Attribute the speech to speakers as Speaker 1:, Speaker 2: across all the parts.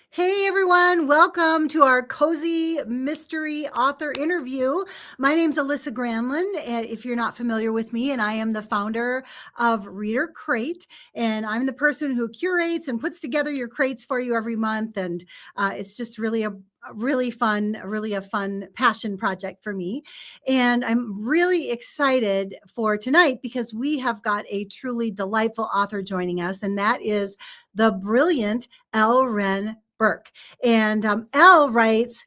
Speaker 1: Hey everyone, welcome to our cozy mystery author interview. My name's Alyssa Granlund, and if you're not familiar with me, and I am the founder of Reader Crate, and I'm the person who curates and puts together your crates for you every month, and it's just really a fun passion project for me. And I'm really excited for tonight because we have got a truly delightful author joining us, and that is the brilliant Elle Wren Burke. And Elle writes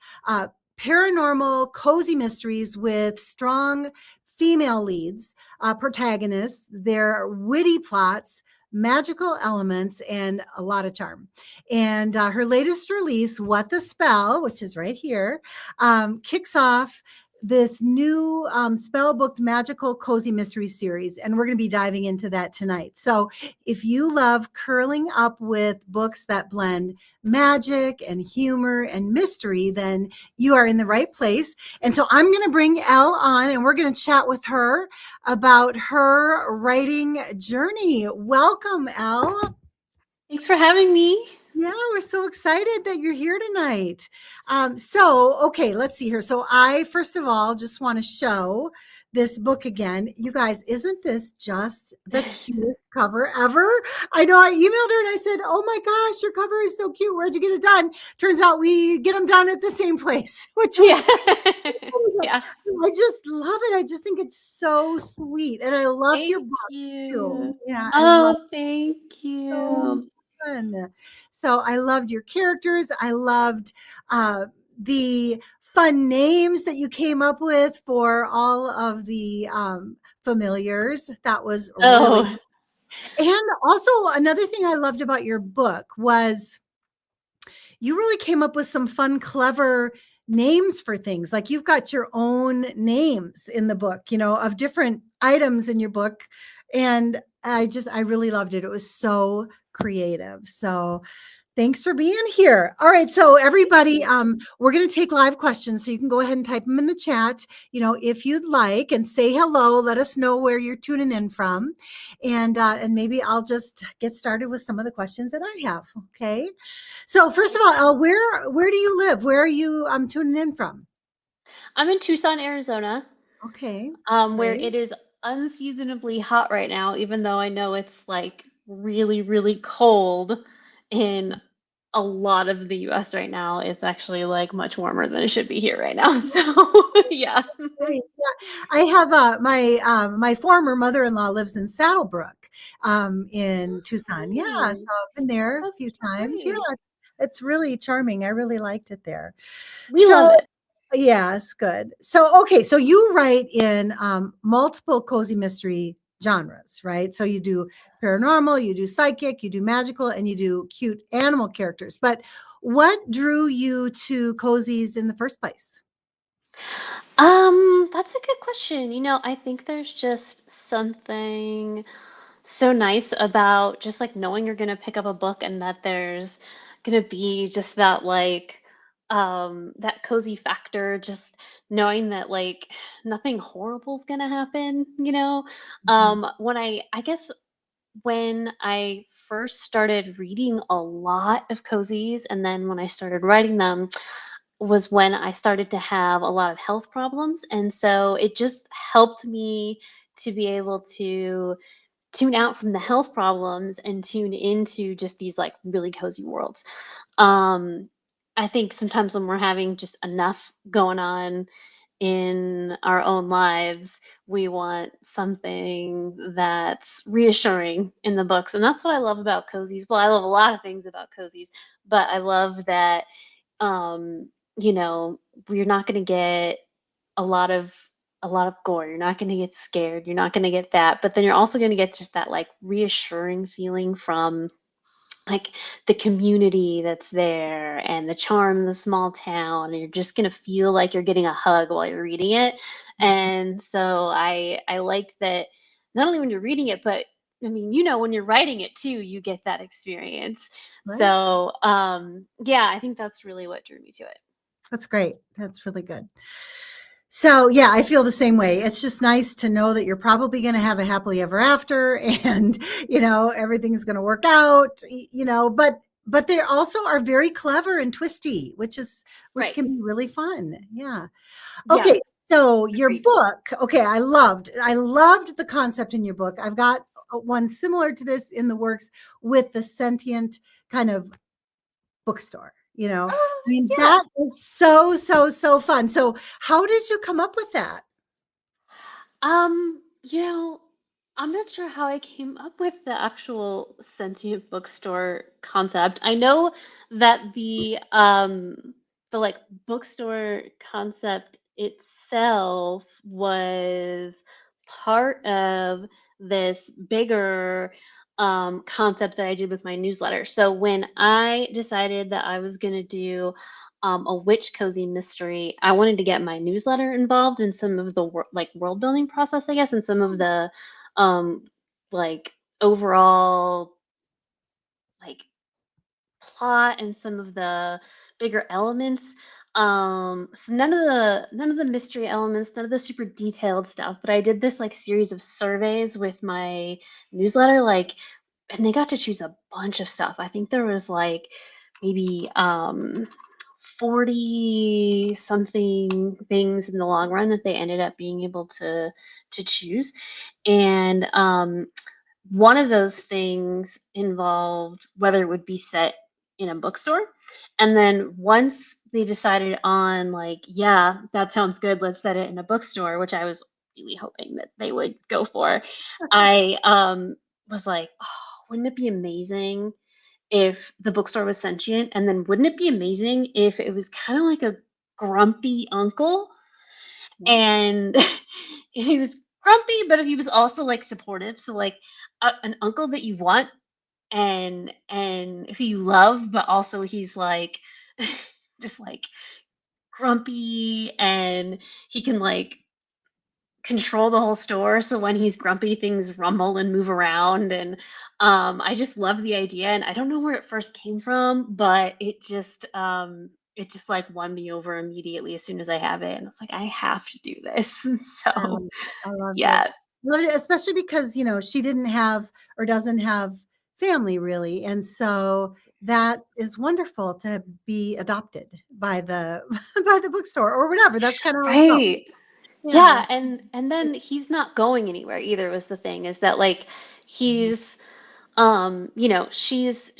Speaker 1: paranormal cozy mysteries with strong female leads, protagonists, their witty plots, magical elements, and a lot of charm. And her latest release, What the Spell, which is right here, kicks off this new spell-booked magical cozy mystery series. And we're going to be diving into that tonight. So if you love curling up with books that blend magic and humor and mystery, then you are in the right place. And so I'm going to bring Elle on and we're going to chat with her about her writing journey. Welcome, Elle.
Speaker 2: Thanks for having me.
Speaker 1: Yeah, we're so excited that you're here tonight. Okay, let's see here. So I, first of all, just want to show this book again. You guys, isn't this just the cutest cover ever? I know I emailed her and I said, oh my gosh, your cover is so cute. Where'd you get it done? Turns out we get them done at the same place, which
Speaker 2: Yeah.
Speaker 1: was
Speaker 2: Yeah.
Speaker 1: I just love it. I just think it's so sweet. And I loved your
Speaker 2: Thank
Speaker 1: book too.
Speaker 2: you.
Speaker 1: Yeah, I love
Speaker 2: Oh, thank
Speaker 1: so
Speaker 2: you.
Speaker 1: fun. So I loved your characters. I loved the fun names that you came up with for all of the familiars. That was really,
Speaker 2: Oh,
Speaker 1: and also another thing I loved about your book was you really came up with some fun, clever names for things. Like you've got your own names in the book, of different items in your book. And I really loved it. It was so creative. So thanks for being here. All right. So everybody, we're going to take live questions. So you can go ahead and type them in the chat, if you'd like, and say hello. Let us know where you're tuning in from. And maybe I'll just get started with some of the questions that I have. Okay. So first of all, Elle, where do you live? Where are you tuning in from?
Speaker 2: I'm in Tucson, Arizona,
Speaker 1: Okay.
Speaker 2: where
Speaker 1: Great.
Speaker 2: it is unseasonably hot right now, even though I know it's like really, really cold in a lot of the US right now. It's actually like much warmer than it should be here right now. So, yeah.
Speaker 1: Great. Yeah. I have my former mother-in-law lives in Saddlebrook in Tucson. Yeah. So I've
Speaker 2: Nice.
Speaker 1: been there a
Speaker 2: That's
Speaker 1: few times. Yeah.
Speaker 2: great.
Speaker 1: It's really charming. I really liked it there.
Speaker 2: We love
Speaker 1: So
Speaker 2: it.
Speaker 1: yes, good. So, okay. So you write in multiple cozy mystery genres, right? So you do paranormal, you do psychic, you do magical, and you do cute animal characters. But what drew you to cozies in the first place?
Speaker 2: That's a good question. I think there's just something so nice about just like knowing you're gonna pick up a book and that there's gonna be just that like that cozy factor, just knowing that like nothing horrible's gonna happen.
Speaker 1: Mhm.
Speaker 2: When I guess when I first started reading a lot of cozies and then when I started writing them was when I started to have a lot of health problems. And so it just helped me to be able to tune out from the health problems and tune into just these like really cozy worlds. Um, I think sometimes when we're having just enough going on in our own lives, we want something that's reassuring in the books. And that's what I love about cozies. Well, I love a lot of things about cozies, but I love that um, you know, you're not going to get a lot of a lot of gore. You're not going to get scared. You're not going to get that, but then you're also going to get just that like reassuring feeling from like the community that's there and the charm of the small town, and you're just going to feel like you're getting a hug while you're reading it. And so I like that not only when you're reading it, but I mean, when you're writing it too, you get that experience.
Speaker 1: Right.
Speaker 2: So yeah, I think that's really what drew me to it.
Speaker 1: That's great. That's really good. So, yeah, I feel the same way. It's just nice to know that you're probably going to have a happily ever after and, everything's going to work out, but but they also are very clever and twisty, which
Speaker 2: Right.
Speaker 1: can be really fun. Yeah.
Speaker 2: Yeah.
Speaker 1: Okay, so your
Speaker 2: Agreed.
Speaker 1: book, okay, I loved the concept in your book. I've got one similar to this in the works with the sentient kind of bookstore, you know.
Speaker 2: Oh,
Speaker 1: I mean,
Speaker 2: yeah.
Speaker 1: that is so, so, so fun. So, how did you come up with that?
Speaker 2: You know, I'm not sure how I came up with the actual sentient bookstore concept. I know that the like bookstore concept itself was part of this bigger concept that I did with my newsletter. So when I decided that I was going to do a witch cozy mystery, I wanted to get my newsletter involved in some of the like world building process, I guess, and some of the um, like overall like plot and some of the bigger elements. So none of the mystery elements, none of the super detailed stuff. But I did this like series of surveys with my newsletter, like, and they got to choose a bunch of stuff. I think there was like maybe 40 something things in the long run that they ended up being able to choose. And one of those things involved whether it would be set in a bookstore. And then once they decided on, like, yeah, that sounds good, let's set it in a bookstore, which I was really hoping that they would go for, I was like, oh, wouldn't it be amazing if the bookstore was sentient? And then wouldn't it be amazing if it was kind of like a grumpy uncle
Speaker 1: Yeah.
Speaker 2: and he was grumpy, but he was also like supportive. So like an uncle that you want and who you love, but also he's like just like grumpy and he can like control the whole store. So when he's grumpy, things rumble and move around. And I just love the idea. And I don't know where it first came from, but it just like won me over immediately as soon as I have it. And it's like, I have to do this.
Speaker 1: I
Speaker 2: So
Speaker 1: loved it. I loved
Speaker 2: yeah.
Speaker 1: it. Loved it, especially because, she didn't have or doesn't have family really. And so that is wonderful to be adopted by the by the bookstore or whatever. That's kind of how it goes.
Speaker 2: Right.
Speaker 1: Yeah.
Speaker 2: Yeah, and then he's not going anywhere either was the thing, is that like he's she's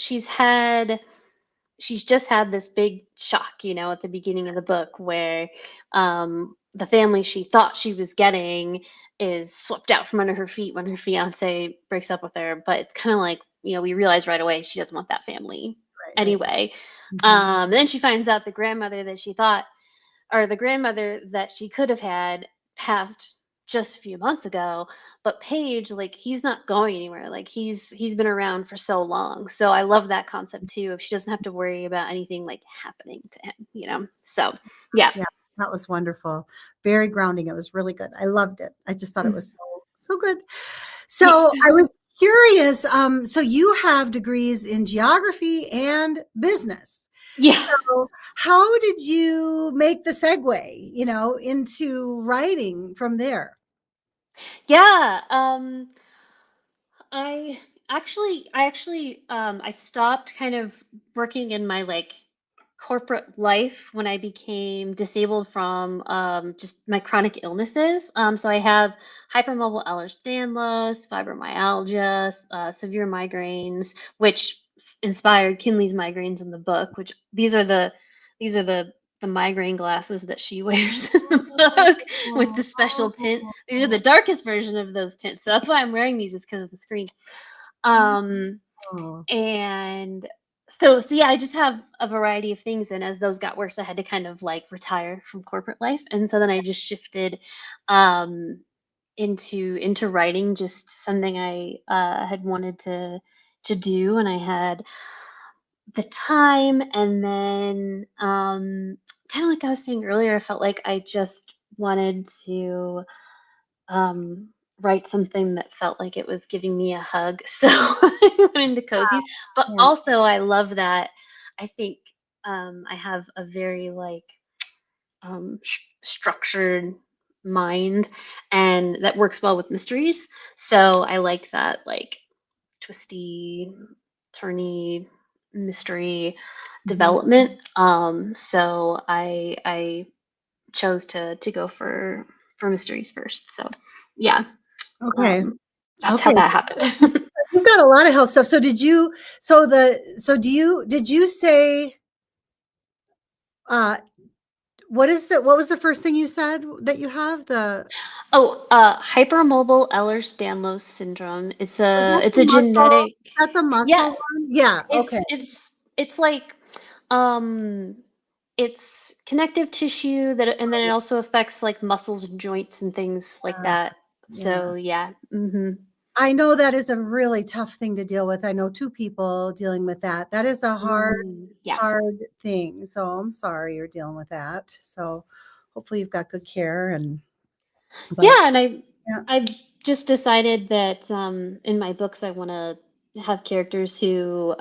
Speaker 2: just had this big shock, at the beginning of the book where the family she thought she was getting is swept out from under her feet when her fiance breaks up with her. But it's kind of like, we realize right away she doesn't want that family
Speaker 1: Right, right.
Speaker 2: anyway.
Speaker 1: Mhm.
Speaker 2: Then she finds out the grandmother that she thought, or the grandmother that she could have had, passed just a few months ago. But Paige, like, he's not going anywhere. Like, he's been around for so long. So I love that concept too, if she doesn't have to worry about anything like happening to him. So yeah.
Speaker 1: Yeah, that was wonderful. Very grounding. It was really good. I loved it. I just thought it was so so good.
Speaker 2: Thanks.
Speaker 1: So I was curious. So you have degrees in geography and business.
Speaker 2: Yeah.
Speaker 1: So how did you make the segue, into writing from there?
Speaker 2: Yeah. I stopped kind of working in my like corporate life when I became disabled from just my chronic illnesses. So I have hypermobile Ehlers-Danlos, fibromyalgia, severe migraines, which inspired Kinley's migraines in the book. Which these are the migraine glasses that she wears in the book with the special tint. These are the darkest version of those tints. So that's why I'm wearing these, is because of the screen. Um,
Speaker 1: Oh,
Speaker 2: and so yeah, I just have a variety of things, and as those got worse, I had to kind of like retire from corporate life, and so then I just shifted um, into writing, just something I had wanted to do, and I had the time, and then kind of like I was saying earlier, I felt like I just wanted to um, write something that felt like it was giving me a hug. So I went into cozies. But
Speaker 1: yeah.
Speaker 2: also, I love that. I think I have a very like structured mind, and that works well with mysteries. So I like that like twisty, turny mystery
Speaker 1: Mhm.
Speaker 2: development. So I chose to go for mysteries first. So yeah,
Speaker 1: Okay.
Speaker 2: that's how
Speaker 1: Okay.
Speaker 2: that happened.
Speaker 1: You've got a lot of health stuff. So did you say, uh, what was the first thing you said that you have?
Speaker 2: Oh, hypermobile Ehlers-Danlos syndrome.
Speaker 1: Is that
Speaker 2: It's
Speaker 1: the
Speaker 2: a
Speaker 1: muscle?
Speaker 2: genetic.
Speaker 1: Is that the
Speaker 2: Yeah,
Speaker 1: muscle one? Yeah. Okay.
Speaker 2: it's like um it's connective tissue that, and then it also affects like muscles and joints and things like
Speaker 1: Yeah.
Speaker 2: that.
Speaker 1: Yeah.
Speaker 2: So yeah. Hmm.
Speaker 1: I know that is a really tough thing to deal with. I know 2 people dealing with that. That is a
Speaker 2: Yeah.
Speaker 1: hard thing. So I'm sorry you're dealing with that. So hopefully you've got good care but
Speaker 2: Yeah, and
Speaker 1: yeah.
Speaker 2: I've just decided that in my books I want to have characters who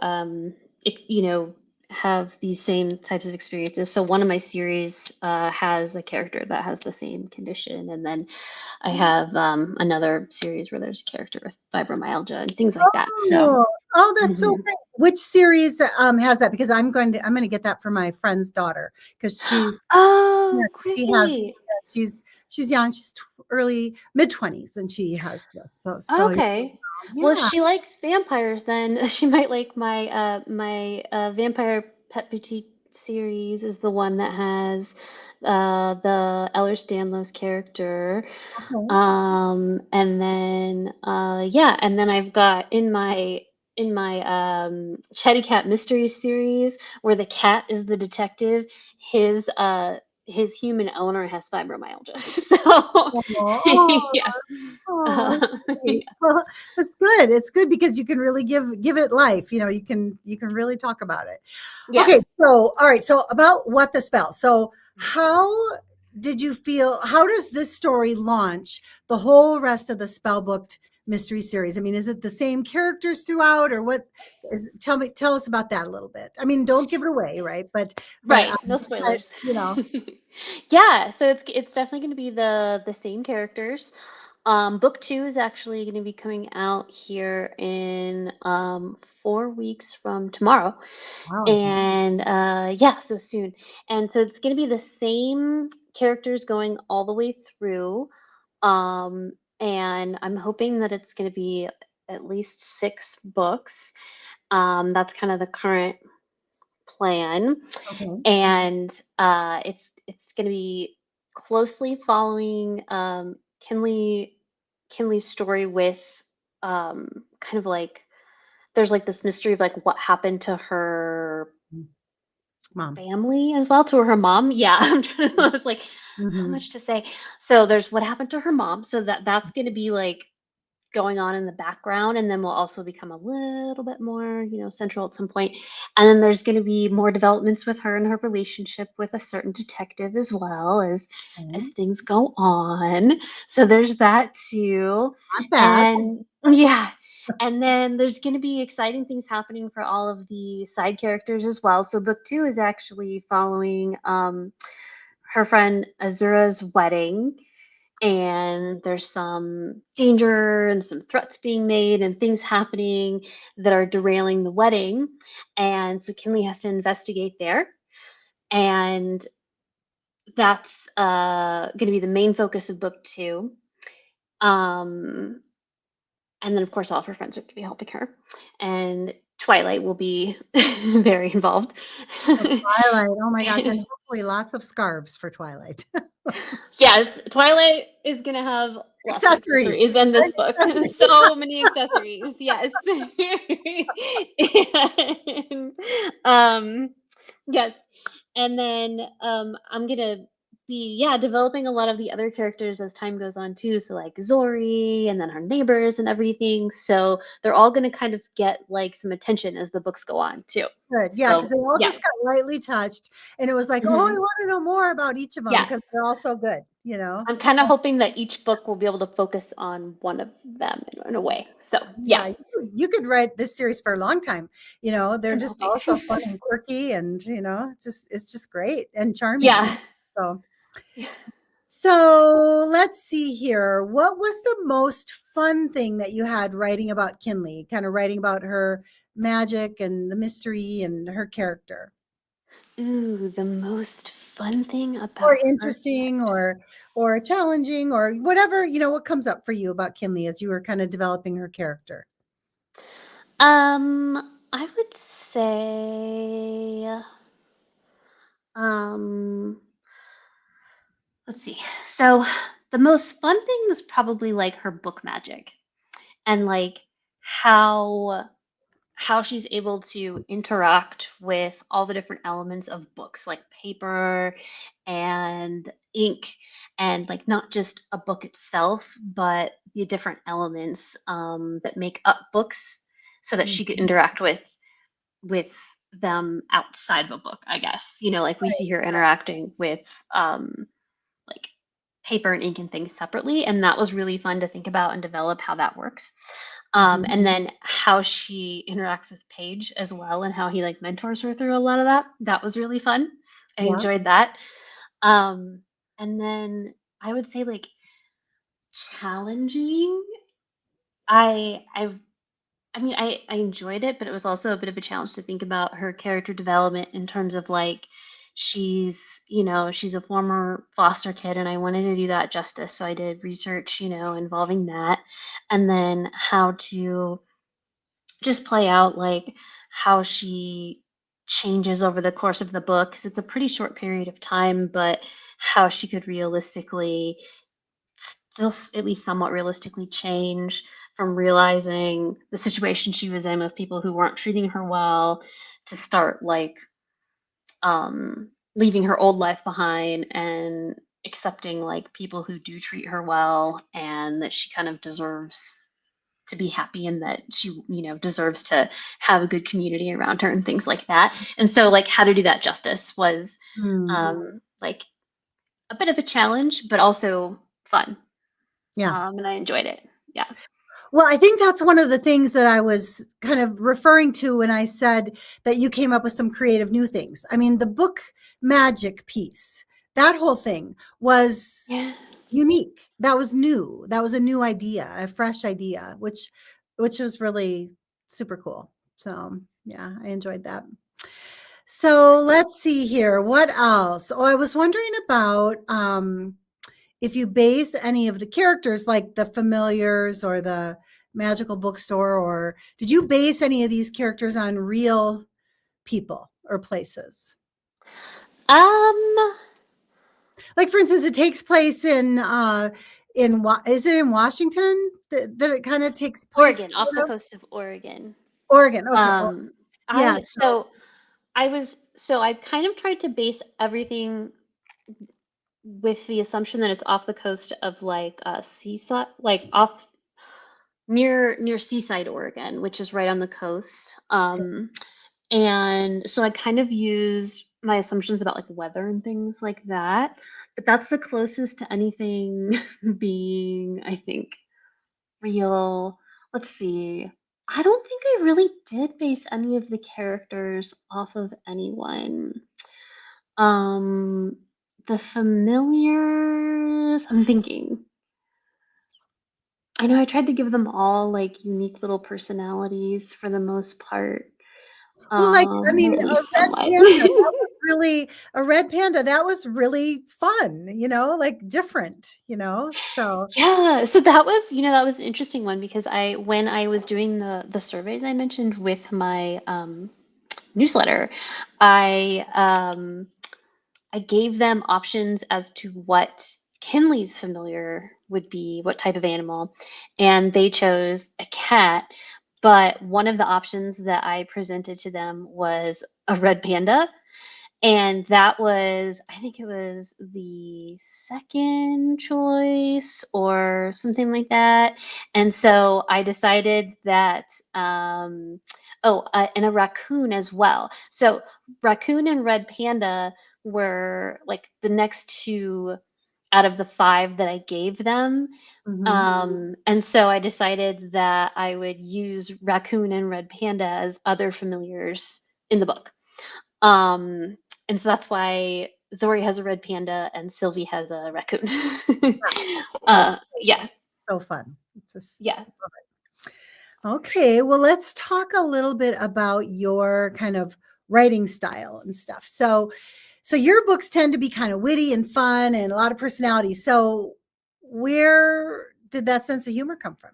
Speaker 2: you know, have these same types of experiences. So one of my series has a character that has the same condition, and then I have another series where there's a character with fibromyalgia and things like that. So
Speaker 1: Oh, oh, that's so
Speaker 2: mhm.
Speaker 1: great. Which series has that? Because I'm going to get that for my friend's daughter because yeah,
Speaker 2: Oh,
Speaker 1: she has
Speaker 2: great.
Speaker 1: yeah, she's young. She's early mid-20s and she has this. So
Speaker 2: Okay. Well, if
Speaker 1: yeah.
Speaker 2: she likes vampires, then she might like my vampire pet boutique series is the one that has the Ehlers-Danlos character.
Speaker 1: Okay.
Speaker 2: And then yeah, and then I've got in my Chatty Cat Mystery series where the cat is the detective, his his human owner has fibromyalgia. So
Speaker 1: Oh,
Speaker 2: yeah.
Speaker 1: oh,
Speaker 2: Uh,
Speaker 1: that's great. Well, that's good. It's good because you can really give it life. You can really talk about it.
Speaker 2: yeah.
Speaker 1: Okay, so all right, so about what the spell. So how did you feel? How does this story launch the whole rest of the Spellbooked mystery series? I mean, is it the same characters throughout, or what? Tell us about that a little bit. I mean, don't give it away, right? But
Speaker 2: Right, no spoilers.
Speaker 1: you know,
Speaker 2: Yeah, so it's definitely going to be the same characters. Book two is actually going to be coming out here in 4 weeks from tomorrow,
Speaker 1: wow, I think.
Speaker 2: and yeah, so soon. And so it's going to be the same characters going all the way through, and I'm hoping that it's going to be at least 6 books. That's kind of the current plan,
Speaker 1: Okay.
Speaker 2: and it's going to be closely following Kinley's story with kind of like there's like this mystery of like what happened to her
Speaker 1: Mom.
Speaker 2: family as well, to her mom. Yeah, I'm trying to, I was like, how
Speaker 1: Mhm.
Speaker 2: much to say? So there's what happened to her mom. So that's going to be like going on in the background, and then will also become a little bit more, central at some point. And then there's going to be more developments with her and her relationship with a certain detective as well as
Speaker 1: Okay.
Speaker 2: things go on. So there's that too.
Speaker 1: Not that.
Speaker 2: And yeah, and then there's going to be exciting things happening for all of the side characters as well. So book two is actually following her friend Azura's wedding, and there's some danger and some threats being made and things happening that are derailing the wedding. And so Kinley has to investigate there. And that's going to be the main focus of book two. Um, and then, of course, all of her friends are going to be helping her. And Twilight will be very involved.
Speaker 1: Oh, Twilight. Oh my gosh, and hopefully lots of scarves for Twilight.
Speaker 2: Yes, Twilight is gonna have lots of
Speaker 1: Accessories.
Speaker 2: accessories in this book.
Speaker 1: Accessories.
Speaker 2: So many accessories. Yes. And, yes. And then I'm gonna be, yeah, developing a lot of the other characters as time goes on too. So like Zori and then her neighbors and everything. So they're all gonna kind of get like some attention as the books go on too.
Speaker 1: Good. Yeah, because
Speaker 2: So
Speaker 1: they all
Speaker 2: yeah.
Speaker 1: just got lightly touched, and it was like, "Oh, I
Speaker 2: Mhm.
Speaker 1: wanna know more about each of them
Speaker 2: Yeah.
Speaker 1: because 'cause they're all so good," you know?
Speaker 2: I'm kind of hoping that each book will be able to focus on one of them in a way. So, yeah,
Speaker 1: Yeah, you could write this series for a long time, they're
Speaker 2: I'm
Speaker 1: just
Speaker 2: hoping.
Speaker 1: all so fun and quirky and, it's just great and charming.
Speaker 2: Yeah.
Speaker 1: So so let's see here. What was the most fun thing that you had writing about Kinley? Kind of writing about her magic and the mystery and her character?
Speaker 2: Ooh, the most fun thing
Speaker 1: Or
Speaker 2: about her.
Speaker 1: interesting or challenging or whatever, what comes up for you about Kinley as you were kind of developing her character?
Speaker 2: I would say, um, let's see. So the most fun thing was probably like her book magic and like how how she's able to interact with all the different elements of books like paper and ink and like not just a book itself but the different elements that make up books so that she could
Speaker 1: Mhm.
Speaker 2: interact with them outside of a book, I guess. Like we
Speaker 1: Right.
Speaker 2: see her interacting with like paper and ink and things separately, and that was really fun to think about and develop how that works.
Speaker 1: Mhm.
Speaker 2: And then how she interacts with Paige as well, and how he like mentors her through a lot of that. That was really fun. I
Speaker 1: Yeah.
Speaker 2: enjoyed that. Um, and then I would say like challenging. I I I mean, I enjoyed it, but it was also a bit of a challenge to think about her character development in terms of like she's a former foster kid, and I wanted to do that justice. So I did research, involving that, and then how to just play out like how she changes over the course of the book because it's a pretty short period of time, but how she could realistically at least somewhat realistically change from realizing the situation she was in with people who weren't treating her well to start like leaving her old life behind and accepting like people who do treat her well and that she kind of deserves to be happy and that she deserves to have a good community around her and things like that. And so like how to do that justice was
Speaker 1: Mm.
Speaker 2: like a bit of a challenge but also fun.
Speaker 1: Yeah.
Speaker 2: And I enjoyed it. Yeah.
Speaker 1: Well, I think that's one of the things that I was kind of referring to when I said that you came up with some creative new things. I mean, the book magic piece, that whole thing was
Speaker 2: Yeah.
Speaker 1: unique. That was new. That was a new idea, a fresh idea, which was really super cool. So, yeah, I enjoyed that. So, let's see here. What else? Oh, I was wondering about if you base any of the characters like the familiars or the magical bookstore, or did you base any of these characters on real people or places?
Speaker 2: Um,
Speaker 1: Like, for instance, it takes place is it in Washington that it kind of takes place?
Speaker 2: Oregon, off the coast of Oregon.
Speaker 1: Oregon. Okay. Oh,
Speaker 2: Um,
Speaker 1: yeah.
Speaker 2: I so I kind of tried to base everything with the assumption that it's off the coast of like seaside, like off near Seaside, Oregon, which is right on the coast. And so I kind of used my assumptions about like weather and things like that. But that's the closest to anything being, I think, real. Let's see. I don't think I really did base any of the characters off of anyone. Um, the familiars, I'm thinking. I know I tried to give them all like unique little personalities for the most part,
Speaker 1: well, like, I
Speaker 2: or
Speaker 1: mean,
Speaker 2: at least somewhat.
Speaker 1: a red panda, that was really fun, like different, so.
Speaker 2: Yeah, so that was an interesting one because when I was doing the surveys I mentioned with my newsletter, I I gave them options as to what Kinley's familiar would be, what type of animal, and they chose a cat. But one of the options that I presented to them was a red panda. And that was, I think it was the second choice or something like that. And so I decided that, and a raccoon as well. So raccoon and red panda were like the next two out of the five that I gave them.
Speaker 1: Mhm.
Speaker 2: And so I decided that I would use raccoon and red panda as other familiars in the book. Um, and so that's why Zori has a red panda and Sylvie has a raccoon.
Speaker 1: That's
Speaker 2: Yeah,
Speaker 1: so fun. Just
Speaker 2: yeah.
Speaker 1: Okay, well, let's talk a little bit about your kind of writing style and stuff. So your books tend to be kind of witty and fun and a lot of personality. So where did that sense of humor come from?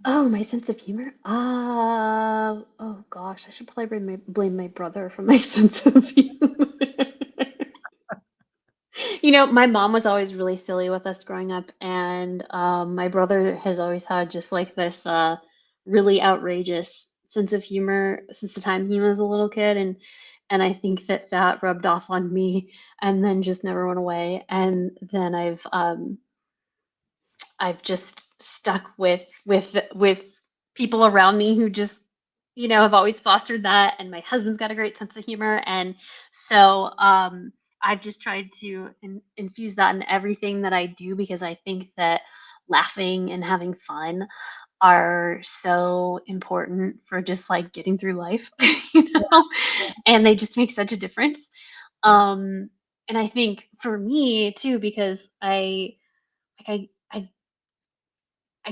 Speaker 2: Oh, my sense of humor? Oh gosh, I should probably blame my brother for my sense of humor. My mom was always really silly with us growing up, and my brother has always had just like this really outrageous sense of humor since the time he was a little kid, and I think that rubbed off on me, and then just never went away. And then I've just stuck with people around me who just have always fostered that, and my husband's got a great sense of humor, and so I've just tried to infuse that in everything that I do, because I think that laughing and having fun are so important for just like getting through life, and they just make such a difference.
Speaker 1: Yeah.
Speaker 2: And I think for me too, because like I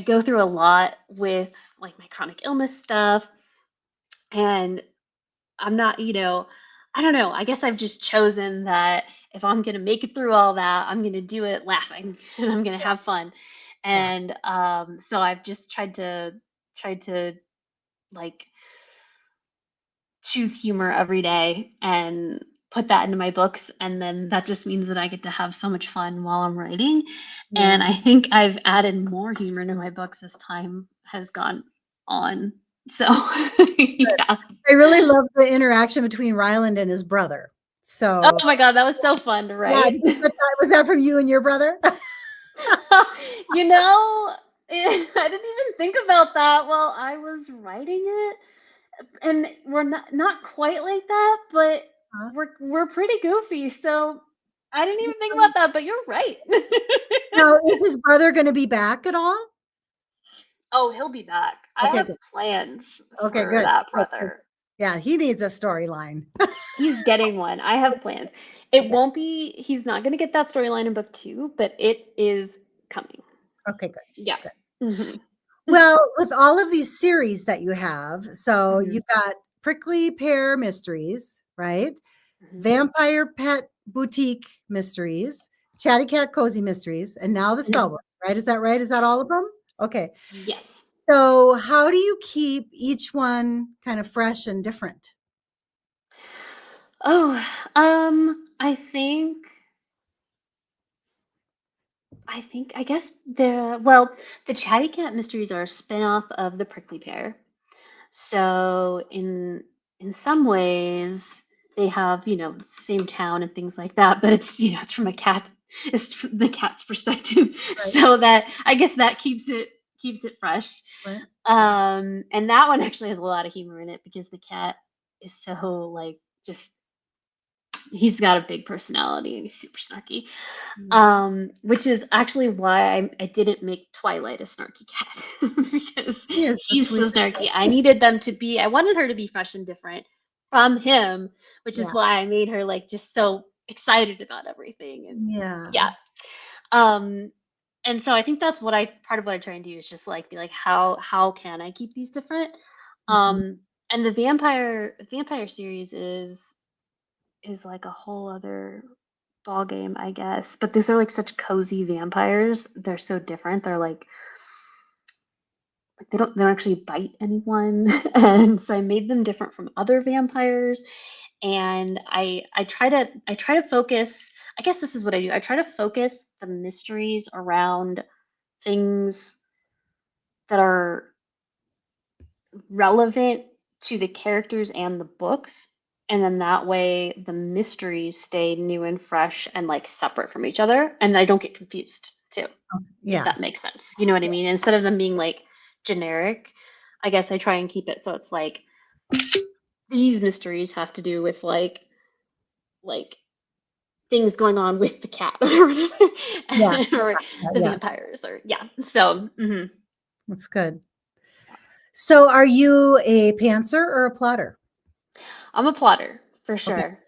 Speaker 2: go through a lot with like my chronic illness stuff, and I'm not, I don't know. I guess I've just chosen that if I'm going to make it through all that, I'm going to do it laughing and I'm going to have fun.
Speaker 1: Yeah.
Speaker 2: And so I've just tried to like choose humor every day and put that into my books, and then that just means that I get to have so much fun while I'm writing. And
Speaker 1: Yeah.
Speaker 2: I think I've added more humor into my books as time has gone on. So yeah.
Speaker 1: I really love the interaction between Ryland and his brother.
Speaker 2: Oh
Speaker 1: So
Speaker 2: my god, that was so fun to
Speaker 1: yeah,
Speaker 2: write.
Speaker 1: did you get that? Was that from you and your brother?
Speaker 2: you know I didn't even think about that while I was writing it, and we're not quite like that, but
Speaker 1: Huh?
Speaker 2: we're pretty goofy, so I didn't even think about that, but you're right.
Speaker 1: Now, is his brother going to be back at all?
Speaker 2: Oh, he'll be back. I
Speaker 1: Okay,
Speaker 2: have
Speaker 1: good.
Speaker 2: plans
Speaker 1: Okay,
Speaker 2: for
Speaker 1: good.
Speaker 2: that
Speaker 1: Good, 'cause
Speaker 2: brother.
Speaker 1: yeah, he needs a storyline.
Speaker 2: He's getting one. I have plans. It
Speaker 1: Okay.
Speaker 2: won't be, he's not going to get that storyline in book 2, but it is coming.
Speaker 1: Okay, good.
Speaker 2: Yeah.
Speaker 1: Good.
Speaker 2: hmm
Speaker 1: Well, with all of these series that you have, so
Speaker 2: hmm
Speaker 1: you've got Prickly Pear Mysteries, right?
Speaker 2: hmm
Speaker 1: Vampire Pet Boutique Mysteries, Chatty Cat Cozy Mysteries, and now the
Speaker 2: hmm
Speaker 1: Spellbook, right? Is that right? Is that all of them? Okay.
Speaker 2: Yes.
Speaker 1: So, how do you keep each one kind of fresh and different?
Speaker 2: Oh, I guess the Chatty Cat Mysteries are a spin-off of the Prickly Pear. So in some ways they have, same town and things like that, but it's from a cat, it's from the cat's perspective.
Speaker 1: Right.
Speaker 2: So that I guess that keeps it fresh.
Speaker 1: Right. Yeah.
Speaker 2: And that one actually has a lot of humor in it, because the cat is so like just he's got a big personality and he's super snarky.
Speaker 1: Yeah.
Speaker 2: Which is actually why I didn't make Twilight a snarky cat, because
Speaker 1: He is the
Speaker 2: he's so
Speaker 1: sweetest.
Speaker 2: snarky. I wanted her to be fresh and different from him, which is
Speaker 1: Yeah.
Speaker 2: why I made her like just so excited about everything. And
Speaker 1: Yeah.
Speaker 2: yeah. Um, and so I think that's part of what I try and do is just like be like, how can I keep these different?
Speaker 1: Mhm.
Speaker 2: And the vampire series is like a whole other ball game, I guess. But these are like such cozy vampires. They're so different. They're like they don't actually bite anyone. And so I made them different from other vampires. And I try to focus, I guess this is what I do. I try to focus the mysteries around things that are relevant to the characters and the books. And then that way the mysteries stay new and fresh and like separate from each other. And I don't get confused too, if
Speaker 1: Yeah.
Speaker 2: that makes sense. You know what I mean? Instead of them being like generic, I guess I try and keep it so it's like these mysteries have to do with like things going on with the cat or whatever,
Speaker 1: Yeah.
Speaker 2: or
Speaker 1: Yeah.
Speaker 2: the
Speaker 1: Yeah.
Speaker 2: vampires, or yeah. So
Speaker 1: That's good. So, are you a pantser or a plotter?
Speaker 2: I'm a plotter for
Speaker 1: Okay.
Speaker 2: sure.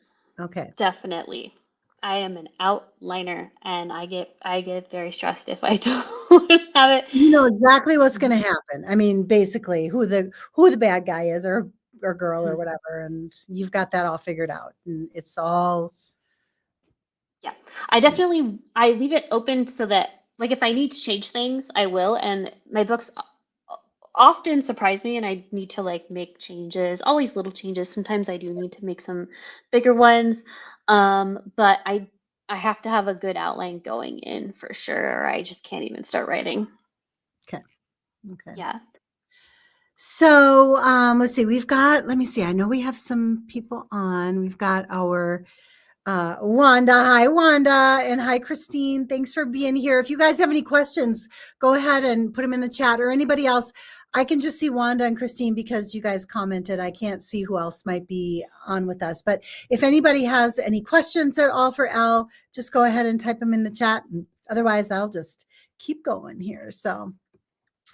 Speaker 1: Okay.
Speaker 2: Definitely. I am an outliner, and I get very stressed if I don't have it.
Speaker 1: You know exactly what's gonna happen. I mean, basically, who the bad guy is or girl or
Speaker 2: Mhm.
Speaker 1: whatever, and you've got that all figured out, and it's all
Speaker 2: Yeah, I leave it open so that, like, if I need to change things, I will. And my books often surprise me, and I need to like make changes. Always little changes. Sometimes I do need to make some bigger ones. But I have to have a good outline going in for sure, or I just can't even start writing.
Speaker 1: okay. Okay.
Speaker 2: Yeah.
Speaker 1: So, let's see. Let me see. I know we have some people on. We've got our Wanda. Hi, Wanda. And hi, Christine. Thanks for being here. If you guys have any questions, go ahead and put them in the chat, or anybody else. I can just see Wanda and Christine because you guys commented. I can't see who else might be on with us. But if anybody has any questions at all for Elle, just go ahead and type them in the chat. And otherwise, I'll just keep going here. So,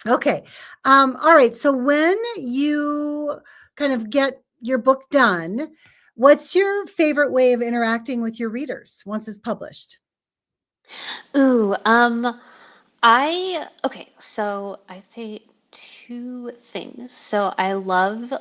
Speaker 1: okay. All right. So when you kind of get your book done, what's your favorite way of interacting with your readers once it's published?
Speaker 2: Ooh, okay, so I'd say two things. So I love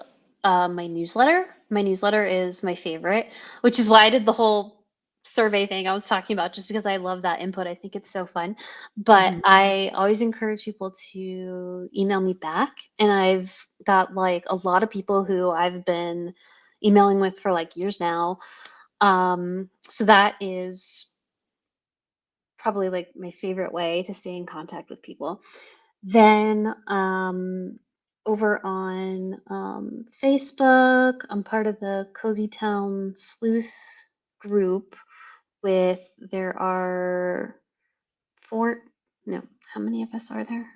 Speaker 2: my newsletter. My newsletter is my favorite, which is why I did the whole survey thing I was talking about, just because I love that input. I think it's so fun. But
Speaker 1: Mhm.
Speaker 2: I always encourage people to email me back. And I've got like a lot of people who I've been emailing with for like years now. So that is probably like my favorite way to stay in contact with people. Then over on Facebook, I'm part of the Cozy Town Sleuth group. With There are four, no, how many of us are there?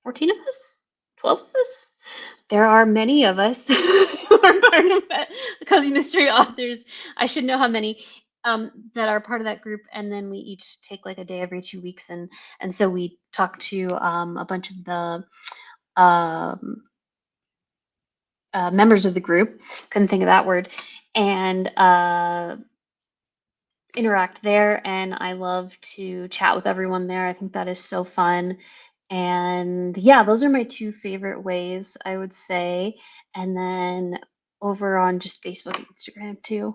Speaker 2: 14 of us? 12 of us? There are many of us who are part of that, the Cozy Mystery Authors. I should know how many that are part of that group. And then we each take like a day every 2 weeks. And so we talk to a bunch of the um, members of the group. Couldn't think of that word. And interact there. And I love to chat with everyone there. I think that is so fun. And yeah, those are my two favorite ways, I would say. And then over on just Facebook and Instagram too.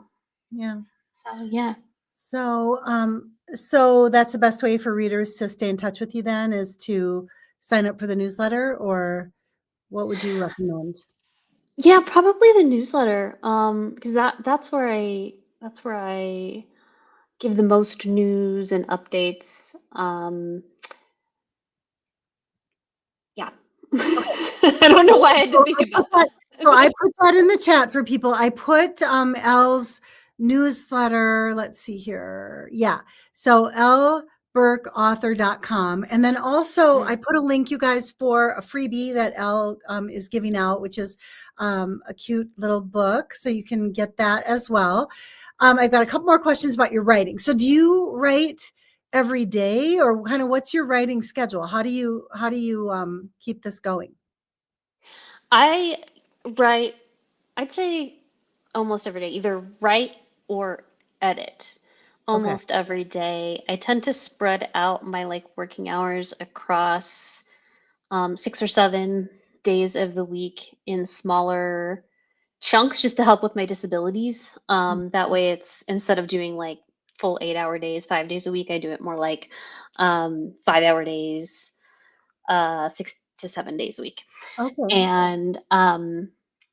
Speaker 1: Yeah.
Speaker 2: So yeah.
Speaker 1: So that's the best way for readers to stay in touch with you then is to sign up for the newsletter, or what would you recommend?
Speaker 2: Yeah, probably the newsletter. Because that's where I give the most news and updates. Yeah. I don't know why I had to
Speaker 1: So
Speaker 2: think
Speaker 1: I put
Speaker 2: about
Speaker 1: that so I
Speaker 2: that.
Speaker 1: put that in the chat for people. I put Elle's newsletter. Let's see here. Yeah. So elleburkeauthor.com. And then also I put a link, you guys, for a freebie that Elle is giving out, which is a cute little book. So you can get that as well. I've got a couple more questions about your writing. So do you write every day, or kind of what's your writing schedule? How do you keep this going?
Speaker 2: I write, I'd say almost every day, either write or edit
Speaker 1: Okay.
Speaker 2: almost every day. I tend to spread out my like working hours across 6 or 7 days of the week in smaller chunks just to help with my disabilities. That way it's instead of doing like full 8 hour days, 5 days a week, I do it more like 5 hour days, 6 to 7 days a week.
Speaker 1: Okay.
Speaker 2: And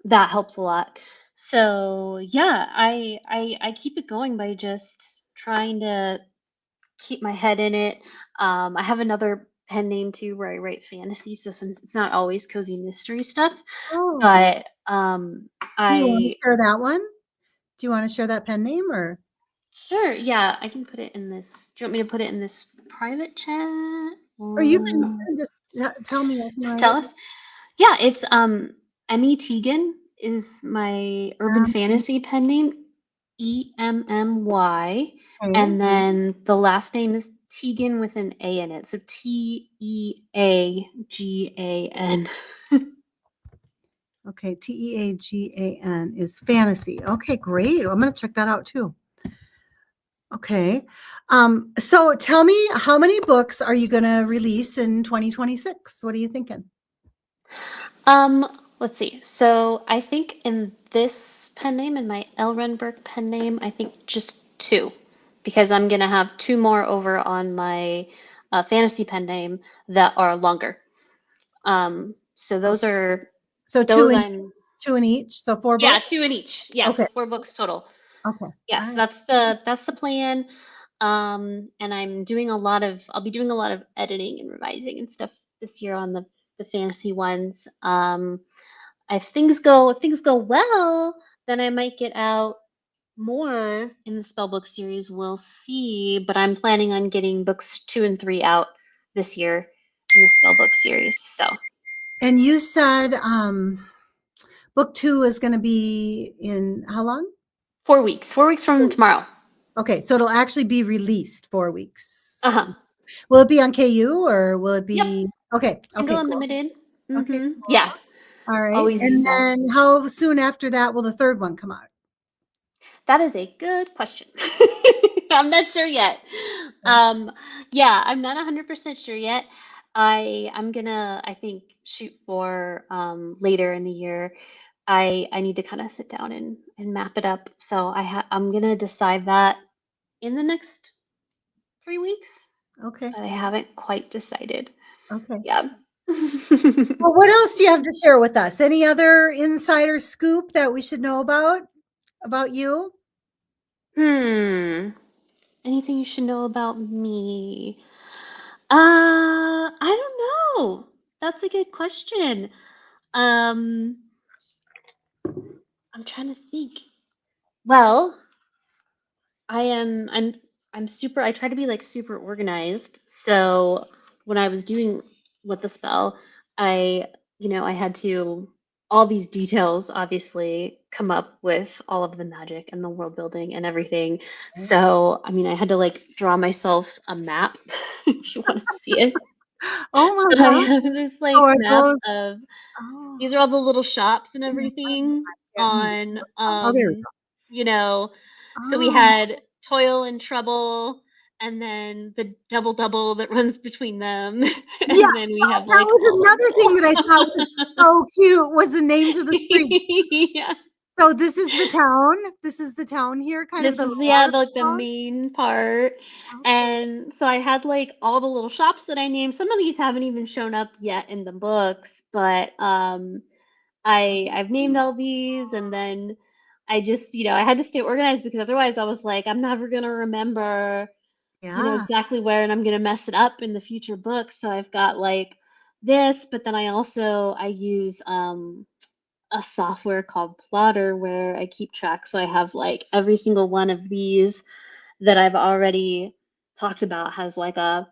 Speaker 2: that helps a lot. So yeah, I keep it going by just trying to keep my head in it. I have another pen name too where I write fantasy, so it's not always cozy mystery stuff,
Speaker 1: Oh,
Speaker 2: but
Speaker 1: do you want to
Speaker 2: I
Speaker 1: share that one? Do you want to share that pen name, or
Speaker 2: sure, yeah, I can put it in this. Do you want me to put it in this private chat
Speaker 1: you
Speaker 2: or
Speaker 1: can just tell me, I can
Speaker 2: just
Speaker 1: write
Speaker 2: tell
Speaker 1: it.
Speaker 2: us? Yeah, it's Emmy Teagan is my urban
Speaker 1: Um,
Speaker 2: fantasy pen name, EMMY,
Speaker 1: okay.
Speaker 2: and then the last name is Teagan with an A in it, so Teagan.
Speaker 1: Okay. Teagan is fantasy. Okay, great. I'm going to check that out too. Okay. So tell me, how many books are you going to release in 2026? What are you thinking?
Speaker 2: Let's see. So I think in this pen name, in my Elle Wren Burke pen name, I think just 2, because I'm gonna have 2 more over on my fantasy pen name that are longer. So those
Speaker 1: Okay.
Speaker 2: are
Speaker 1: So
Speaker 2: those I'm
Speaker 1: two in each. So 4
Speaker 2: yeah,
Speaker 1: books.
Speaker 2: 2 in each. Yeah, so
Speaker 1: Okay.
Speaker 2: 4 books total.
Speaker 1: Okay. All
Speaker 2: Yes,
Speaker 1: right.
Speaker 2: that's the plan. And I'll be doing a lot of editing and revising and stuff this year on the fantasy ones. If things go well, then I might get out more in the spellbook series. We'll see, but I'm planning on getting books 2 and 3 out this year in the spellbook series. So
Speaker 1: And you said book 2 is going to be in how long?
Speaker 2: 4 weeks from tomorrow.
Speaker 1: Okay, so it'll actually be released 4 weeks.
Speaker 2: Uh-huh.
Speaker 1: Will it be on KU or will it
Speaker 2: Yep.
Speaker 1: be okay?
Speaker 2: Kindle
Speaker 1: Okay, cool.
Speaker 2: Unlimited.
Speaker 1: Okay,
Speaker 2: Yeah.
Speaker 1: cool. All right.
Speaker 2: Always use
Speaker 1: And
Speaker 2: that.
Speaker 1: then how soon after that will the third one come out?
Speaker 2: That is a good question. I'm not sure yet. Um, yeah, I'm not 100% sure yet. I'm gonna, I think, shoot for later in the year. I need to kind of sit down and map it up. So I'm gonna decide that in the next 3 weeks,
Speaker 1: Okay.
Speaker 2: but I haven't quite decided.
Speaker 1: Okay.
Speaker 2: Yeah.
Speaker 1: Well, what else do you have to share with us? Any other insider scoop that we should know about you?
Speaker 2: Hmm. Anything you should know about me? I don't know. That's a good question. Um, I'm trying to think. Well, I am I'm super I try to be like super organized. So when I was doing with the spell, I had to all these details obviously come up with all of the magic and the world building and everything. So, I mean, I had to like draw myself a map if you want to see it.
Speaker 1: Oh my
Speaker 2: But I
Speaker 1: gosh.
Speaker 2: have this
Speaker 1: So
Speaker 2: like
Speaker 1: are
Speaker 2: map
Speaker 1: those
Speaker 2: of
Speaker 1: oh,
Speaker 2: these are all the little shops and
Speaker 1: oh my
Speaker 2: everything
Speaker 1: God, get me.
Speaker 2: on
Speaker 1: Oh, there we go.
Speaker 2: you know, so we
Speaker 1: Oh,
Speaker 2: had toil and trouble and then the double double that runs between them and then
Speaker 1: yes.
Speaker 2: we
Speaker 1: Oh,
Speaker 2: have
Speaker 1: that
Speaker 2: like
Speaker 1: was
Speaker 2: all the
Speaker 1: another thing
Speaker 2: little
Speaker 1: that I thought was so cute was the names of the streets.
Speaker 2: yeah.
Speaker 1: So this is the town. This is the town here, kind of
Speaker 2: This
Speaker 1: the
Speaker 2: is yeah,
Speaker 1: lore of
Speaker 2: like the
Speaker 1: the town.
Speaker 2: main part.
Speaker 1: Okay.
Speaker 2: And so I had like all the little shops that I named. Some of these haven't even shown up yet in the books, but I've named all these and then I just, I had to stay organized because otherwise I was like, I'm never gonna remember,
Speaker 1: Yeah.
Speaker 2: exactly where and I'm gonna mess it up in the future books. So I've got like this, but then I use a software called Plotter where I keep track. So I have like every single one of these that I've already talked about has like a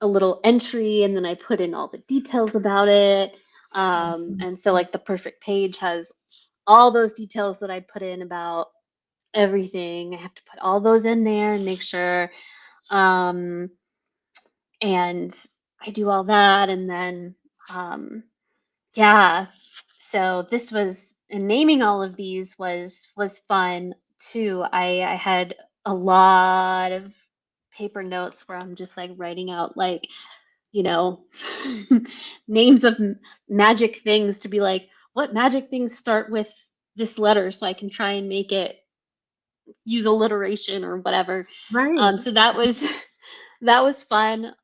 Speaker 2: little entry and then I put in all the details about it. And so like the perfect page has all those details that I put in about everything. I have to put all those in there and make sure. Um, and I do all that and then yeah. So this was and naming all of these was fun too. I had a lot of paper notes where I'm just like writing out like you know, names of magic things to be like, what magic things start with this letter so I can try and make it use alliteration or whatever.
Speaker 1: Right.
Speaker 2: So that was that was fun.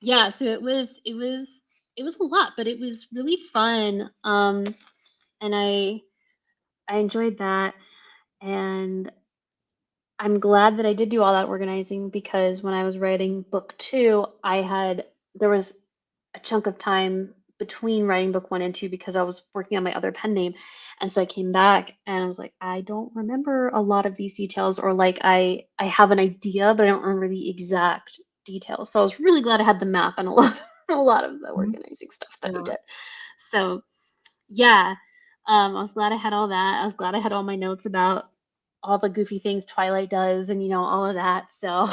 Speaker 2: Yeah, so it was a lot, but it was really fun. And I enjoyed that, and I'm glad that I did do all that organizing because when I was writing book 2, there was a chunk of time between writing book 1 and 2 because I was working on my other pen name. And so I came back and I was like, I don't remember a lot of these details or like I have an idea, but I don't remember the exact details. So I was really glad I had the map and a lot of the
Speaker 1: Mhm.
Speaker 2: organizing stuff that I
Speaker 1: Yeah.
Speaker 2: did. So yeah, I was glad I had all that. I was glad I had all my notes about all the goofy things Twilight does and all of that. So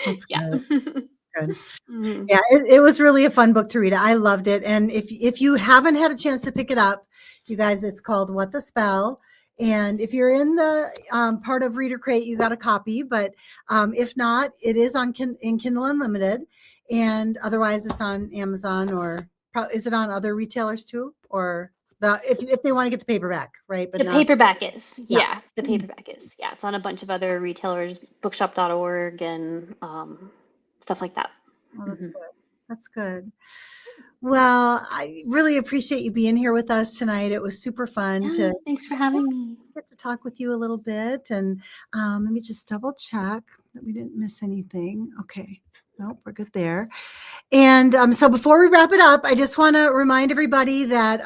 Speaker 1: That's
Speaker 2: yeah.
Speaker 1: good. Good.
Speaker 2: Mhm.
Speaker 1: Yeah, it was really a fun book to read. I loved it. And if you haven't had a chance to pick it up, you guys, it's called What the Spell. And if you're in the part of Reader Crate, you got a copy. But if not, it is on in Kindle Unlimited, and otherwise it's on Amazon, or is it on other retailers too? Or if they want to get the paperback, right? But
Speaker 2: The
Speaker 1: not,
Speaker 2: paperback is.
Speaker 1: yeah.
Speaker 2: Yeah, the paperback is. Yeah, it's on a bunch of other retailers, bookshop.org and stuff like that.
Speaker 1: Oh, that's good. That's good. Well, I really appreciate you being here with us tonight. It was super fun
Speaker 2: Yeah,
Speaker 1: to
Speaker 2: thanks for having me.
Speaker 1: get to talk with you a little bit. And let me just double check that we didn't miss anything. Okay. Nope, we're good there. And so before we wrap it up, I just want to remind everybody that,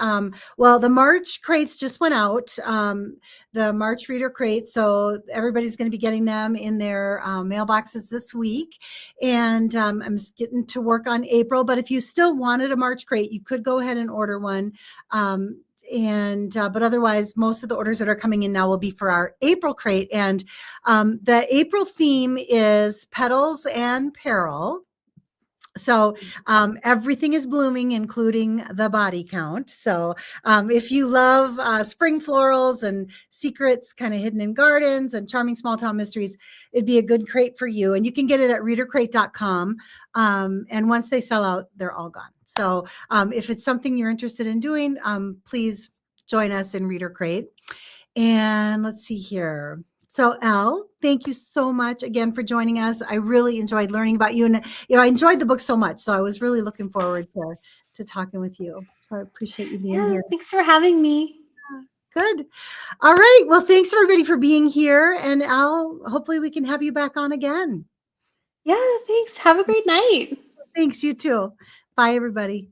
Speaker 1: well, the March crates just went out, the March Reader Crate. So everybody's going to be getting them in their mailboxes this week. And I'm just getting to work on April. But if you still wanted a March crate, you could go ahead and order one. But otherwise, most of the orders that are coming in now will be for our April crate. And the April theme is petals and peril. So everything is blooming, including the body count. So if you love spring florals and secrets kind of hidden in gardens and charming small town mysteries, it'd be a good crate for you. And you can get it at readercrate.com. And once they sell out, they're all gone. So if it's something you're interested in doing, please join us in Reader Crate. And let's see here. So Elle, thank you so much again for joining us. I really enjoyed learning about you, and I enjoyed the book so much. So I was really looking forward to talking with you. So I appreciate you being here.
Speaker 2: Thanks for having me.
Speaker 1: Good. All right. Well, thanks everybody for being here, and Elle, hopefully we can have you back on again.
Speaker 2: Yeah, thanks. Have a great night.
Speaker 1: Thanks, you too. Bye, everybody.